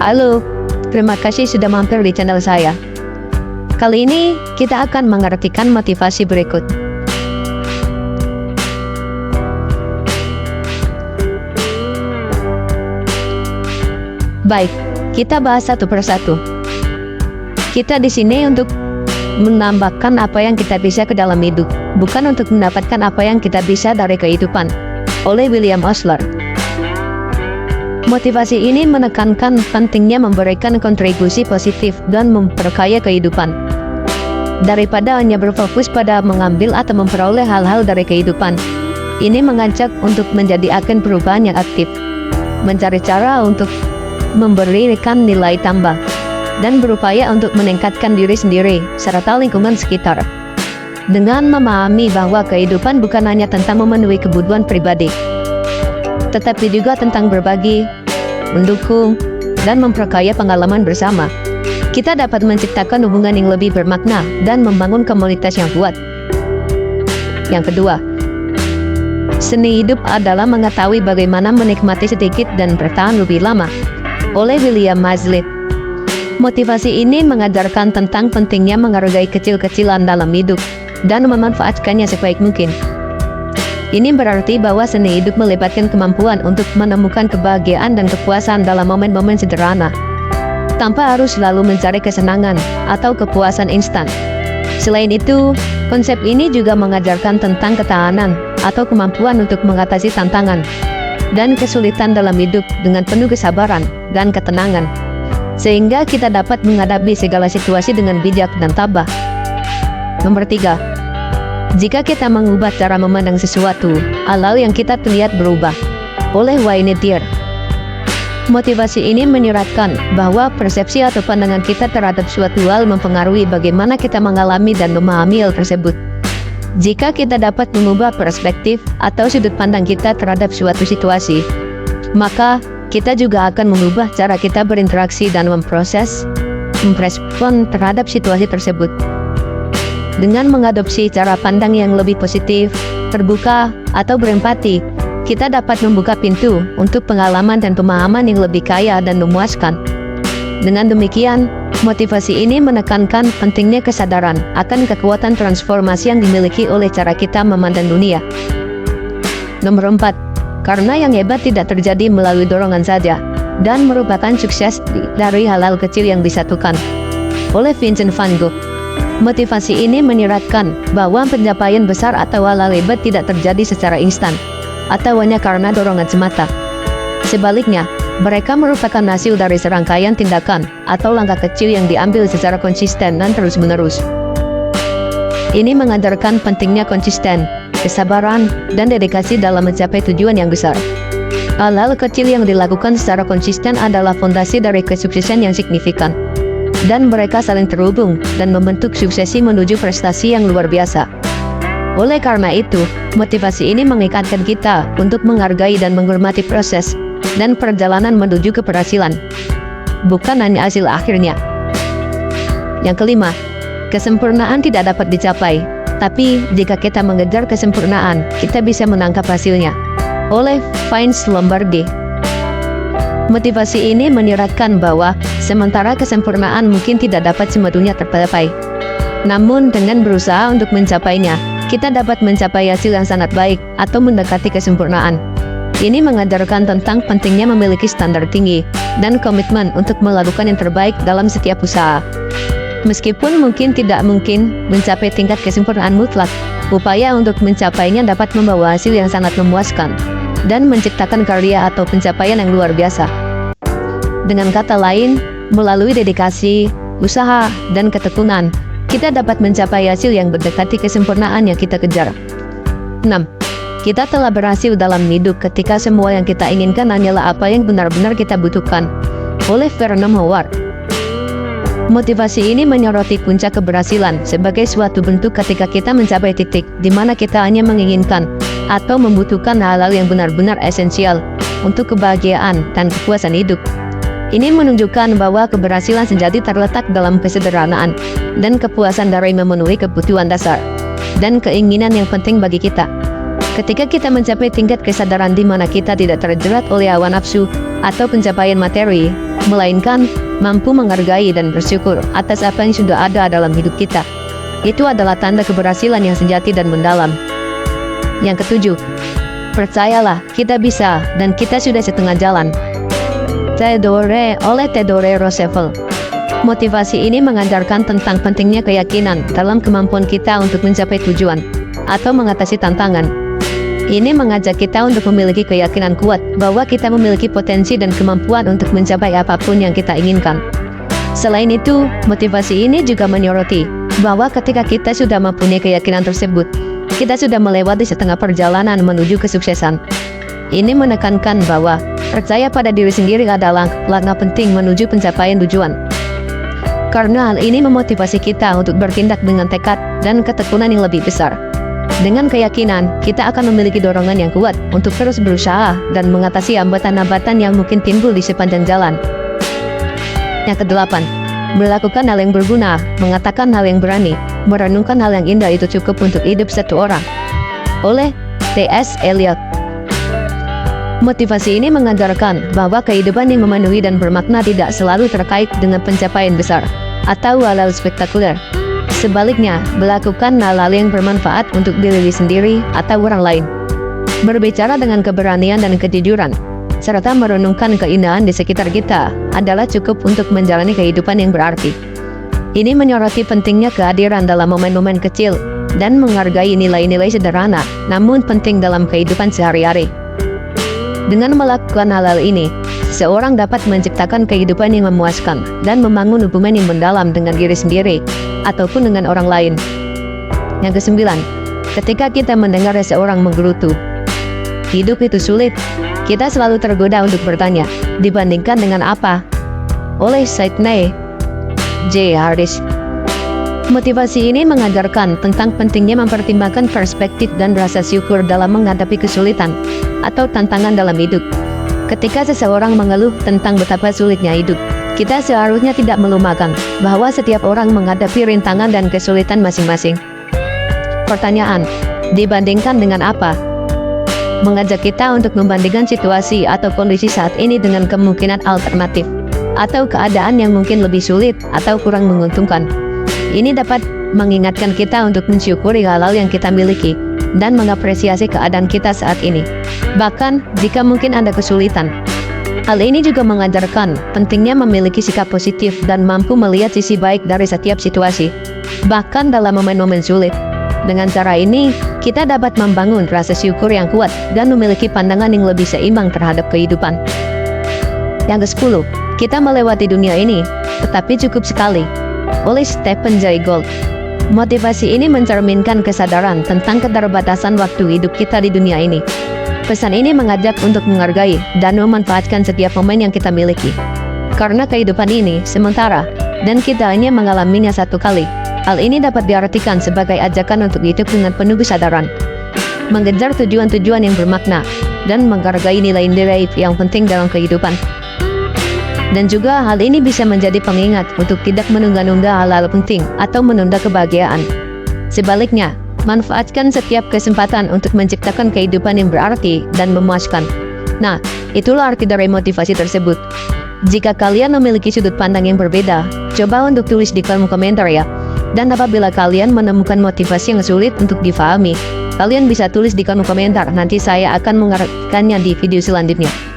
Halo, terima kasih sudah mampir di channel saya. Kali ini kita akan mengartikan motivasi berikut. Baik, kita bahas satu persatu. Kita di sini untuk menambahkan apa yang kita bisa ke dalam hidup, bukan untuk mendapatkan apa yang kita bisa dari kehidupan. Oleh William Osler. Motivasi ini menekankan pentingnya memberikan kontribusi positif dan memperkaya kehidupan, daripada hanya berfokus pada mengambil atau memperoleh hal-hal dari kehidupan. Ini mengajak untuk menjadi agen perubahan yang aktif, mencari cara untuk memberikan nilai tambah, dan berupaya untuk meningkatkan diri sendiri serta lingkungan sekitar. Dengan memahami bahwa kehidupan bukan hanya tentang memenuhi kebutuhan pribadi, tetapi juga tentang berbagi, mendukung, dan memperkaya pengalaman bersama, kita dapat menciptakan hubungan yang lebih bermakna dan membangun komunitas yang kuat. Yang kedua, seni hidup adalah mengetahui bagaimana menikmati sedikit dan bertahan lebih lama. Oleh William Hazlitt. Motivasi ini mengajarkan tentang pentingnya menghargai kecil-kecilan dalam hidup dan memanfaatkannya sebaik mungkin. Ini berarti bahwa seni hidup melibatkan kemampuan untuk menemukan kebahagiaan dan kepuasan dalam momen-momen sederhana, tanpa harus selalu mencari kesenangan atau kepuasan instan. Selain itu, konsep ini juga mengajarkan tentang ketahanan atau kemampuan untuk mengatasi tantangan dan kesulitan dalam hidup dengan penuh kesabaran dan ketenangan, sehingga kita dapat menghadapi segala situasi dengan bijak dan tabah. Nomor 3. Jika kita mengubah cara memandang sesuatu, hal-hal yang kita lihat berubah. Oleh Wayne Dyer. Motivasi ini menyeratkan bahwa persepsi atau pandangan kita terhadap suatu hal mempengaruhi bagaimana kita mengalami dan memahami hal tersebut. Jika kita dapat mengubah perspektif atau sudut pandang kita terhadap suatu situasi, maka kita juga akan mengubah cara kita berinteraksi dan merespon terhadap situasi tersebut. Dengan mengadopsi cara pandang yang lebih positif, terbuka, atau berempati, kita dapat membuka pintu untuk pengalaman dan pemahaman yang lebih kaya dan memuaskan. Dengan demikian, motivasi ini menekankan pentingnya kesadaran akan kekuatan transformasi yang dimiliki oleh cara kita memandang dunia. Nomor 4. Karena yang hebat tidak terjadi melalui dorongan saja, dan merupakan sukses dari hal-hal kecil yang disatukan. Oleh Vincent van Gogh. Motivasi ini menyeratkan bahwa pencapaian besar atau hal-hal hebat tidak terjadi secara instan, atau hanya karena dorongan semata. Sebaliknya, mereka merupakan hasil dari serangkaian tindakan atau langkah kecil yang diambil secara konsisten dan terus-menerus. Ini mengajarkan pentingnya konsisten, kesabaran, dan dedikasi dalam mencapai tujuan yang besar. Hal-hal kecil yang dilakukan secara konsisten adalah fondasi dari kesuksesan yang signifikan, dan mereka saling terhubung dan membentuk suksesi menuju prestasi yang luar biasa. Oleh karena itu, motivasi ini mengikatkan kita untuk menghargai dan menghormati proses dan perjalanan menuju keberhasilan, bukan hanya hasil akhirnya. Yang kelima, kesempurnaan tidak dapat dicapai, tapi jika kita mengejar kesempurnaan, kita bisa menangkap hasilnya. Oleh Vince Lombardi. Motivasi ini menyeratkan bahwa sementara kesempurnaan mungkin tidak dapat sepenuhnya tercapai, namun dengan berusaha untuk mencapainya, kita dapat mencapai hasil yang sangat baik atau mendekati kesempurnaan. Ini mengajarkan tentang pentingnya memiliki standar tinggi dan komitmen untuk melakukan yang terbaik dalam setiap usaha. Meskipun mungkin tidak mungkin mencapai tingkat kesempurnaan mutlak, upaya untuk mencapainya dapat membawa hasil yang sangat memuaskan dan menciptakan karya atau pencapaian yang luar biasa. Dengan kata lain, melalui dedikasi, usaha, dan ketekunan, kita dapat mencapai hasil yang mendekati kesempurnaan yang kita kejar. 6. Kita telah berhasil dalam hidup ketika semua yang kita inginkan hanyalah apa yang benar-benar kita butuhkan. Oleh Vernon Howard. Motivasi ini menyoroti puncak keberhasilan sebagai suatu bentuk ketika kita mencapai titik di mana kita hanya menginginkan atau membutuhkan hal-hal yang benar-benar esensial untuk kebahagiaan dan kepuasan hidup. Ini menunjukkan bahwa keberhasilan sejati terletak dalam kesederhanaan dan kepuasan dari memenuhi kebutuhan dasar dan keinginan yang penting bagi kita. Ketika kita mencapai tingkat kesadaran di mana kita tidak terjerat oleh hawa nafsu atau pencapaian materi, melainkan mampu menghargai dan bersyukur atas apa yang sudah ada dalam hidup kita, itu adalah tanda keberhasilan yang sejati dan mendalam. Yang ketujuh, percayalah, kita bisa dan kita sudah setengah jalan. Theodore oleh Theodore Roosevelt. Motivasi ini mengajarkan tentang pentingnya keyakinan dalam kemampuan kita untuk mencapai tujuan atau mengatasi tantangan. Ini mengajak kita untuk memiliki keyakinan kuat bahwa kita memiliki potensi dan kemampuan untuk mencapai apapun yang kita inginkan. Selain itu, motivasi ini juga menyoroti bahwa ketika kita sudah mempunyai keyakinan tersebut, kita sudah melewati setengah perjalanan menuju kesuksesan. Ini menekankan bahwa percaya pada diri sendiri adalah langkah penting menuju pencapaian tujuan. Karena hal ini memotivasi kita untuk bertindak dengan tekad dan ketekunan yang lebih besar. Dengan keyakinan, kita akan memiliki dorongan yang kuat untuk terus berusaha dan mengatasi hambatan-hambatan yang mungkin timbul di sepanjang jalan. Yang kedelapan, melakukan hal yang berguna, mengatakan hal yang berani, merenungkan hal yang indah itu cukup untuk hidup satu orang. Oleh T.S. Eliot. Motivasi ini mengajarkan bahwa kehidupan yang memenuhi dan bermakna tidak selalu terkait dengan pencapaian besar atau hal-hal spektakuler. Sebaliknya, melakukan hal-hal yang bermanfaat untuk diri sendiri atau orang lain. Berbicara dengan keberanian dan kejujuran, serta merenungkan keindahan di sekitar kita adalah cukup untuk menjalani kehidupan yang berarti. Ini menyoroti pentingnya kehadiran dalam momen-momen kecil dan menghargai nilai-nilai sederhana namun penting dalam kehidupan sehari-hari. Dengan melakukan hal-hal ini, seorang dapat menciptakan kehidupan yang memuaskan dan membangun hubungan yang mendalam dengan diri sendiri ataupun dengan orang lain. Yang kesembilan, ketika kita mendengar seseorang menggerutu, hidup itu sulit, kita selalu tergoda untuk bertanya, dibandingkan dengan apa? Oleh Sidney J. Harris. Motivasi ini mengajarkan tentang pentingnya mempertimbangkan perspektif dan rasa syukur dalam menghadapi kesulitan atau tantangan dalam hidup. Ketika seseorang mengeluh tentang betapa sulitnya hidup, kita seharusnya tidak melupakan bahwa setiap orang menghadapi rintangan dan kesulitan masing-masing. Pertanyaan, dibandingkan dengan apa? Mengajak kita untuk membandingkan situasi atau kondisi saat ini dengan kemungkinan alternatif, atau keadaan yang mungkin lebih sulit atau kurang menguntungkan. Ini dapat mengingatkan kita untuk mensyukuri hal-hal yang kita miliki dan mengapresiasi keadaan kita saat ini, bahkan jika mungkin ada kesulitan. Hal ini juga mengajarkan pentingnya memiliki sikap positif dan mampu melihat sisi baik dari setiap situasi, bahkan dalam momen-momen sulit. Dengan cara ini, kita dapat membangun rasa syukur yang kuat dan memiliki pandangan yang lebih seimbang terhadap kehidupan. Yang ke-10, kita melewati dunia ini, tetapi cukup sekali. Oleh Stephen Jay Gould. Motivasi ini mencerminkan kesadaran tentang keterbatasan waktu hidup kita di dunia ini. Pesan ini mengajak untuk menghargai dan memanfaatkan setiap momen yang kita miliki. Karena kehidupan ini sementara, dan kita hanya mengalaminya satu kali. Hal ini dapat diartikan sebagai ajakan untuk hidup dengan penuh kesadaran, mengejar tujuan-tujuan yang bermakna, dan menghargai nilai-nilai yang penting dalam kehidupan. Dan juga hal ini bisa menjadi pengingat untuk tidak menunda-nunda hal-hal penting atau menunda kebahagiaan. Sebaliknya, manfaatkan setiap kesempatan untuk menciptakan kehidupan yang berarti dan memuaskan. Nah, itulah arti dari motivasi tersebut. Jika kalian memiliki sudut pandang yang berbeda, coba untuk tulis di kolom komentar ya. Dan apabila kalian menemukan motivasi yang sulit untuk difahami, kalian bisa tulis di kolom komentar. Nanti saya akan mengarahkannya di video selanjutnya.